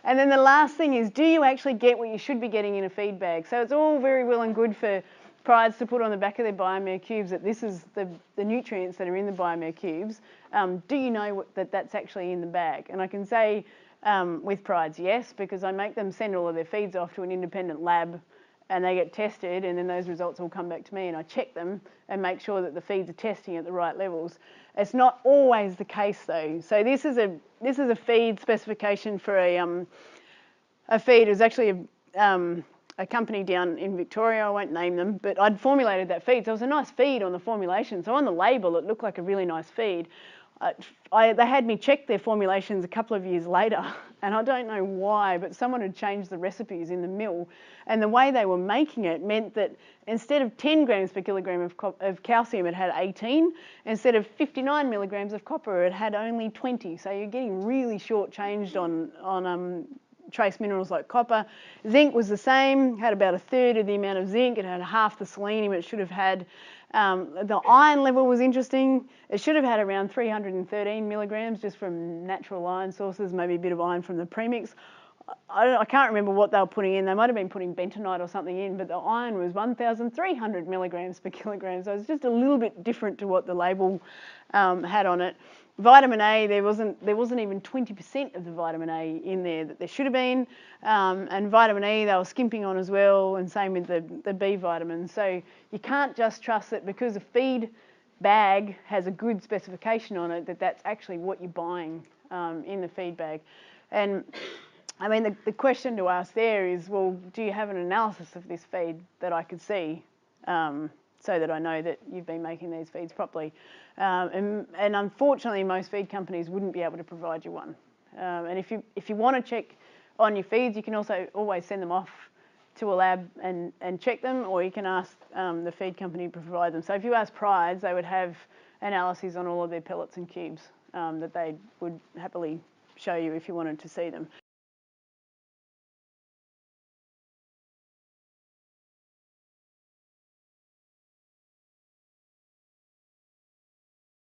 And then the last thing is, do you actually get what you should be getting in a feed bag? So it's all very well and good for Prydes to put on the back of their biomere cubes that this is the nutrients that are in the biomere cubes. Do you know that's actually in the bag? And I can say with Prydes, yes, because I make them send all of their feeds off to an independent lab and they get tested, and then those results will come back to me and I check them and make sure that the feeds are testing at the right levels. It's not always the case though. So this is a feed specification for a feed. It was actually a company down in Victoria, I won't name them, but I'd formulated that feed. So it was a nice feed on the formulation. So on the label, it looked like a really nice feed. They had me check their formulations a couple of years later, and I don't know why, but someone had changed the recipes in the mill, and the way they were making it meant that instead of 10 grams per kilogram of calcium, it had 18. Instead of 59 milligrams of copper, it had only 20. So you're getting really short-changed on trace minerals like copper. Zinc was the same, had about a third of the amount of zinc. It had half the selenium it should have had. The iron level was interesting. It should have had around 313 milligrams just from natural iron sources, maybe a bit of iron from the premix. I can't remember what they were putting in. They might have been putting bentonite or something in, but the iron was 1,300 milligrams per kilogram. So it's just a little bit different to what the label had on it. Vitamin A, there wasn't even 20% of the vitamin A in there that there should have been. And vitamin E, they were skimping on as well, and same with the B vitamins. So you can't just trust that because a feed bag has a good specification on it, that's actually what you're buying in the feed bag. And I mean, the question to ask there is, well, do you have an analysis of this feed that I could see so that I know that you've been making these feeds properly? And unfortunately, most feed companies wouldn't be able to provide you one. And if you want to check on your feeds, you can also always send them off to a lab and check them, or you can ask the feed company to provide them. So if you ask Prydes, they would have analyses on all of their pellets and cubes that they would happily show you if you wanted to see them.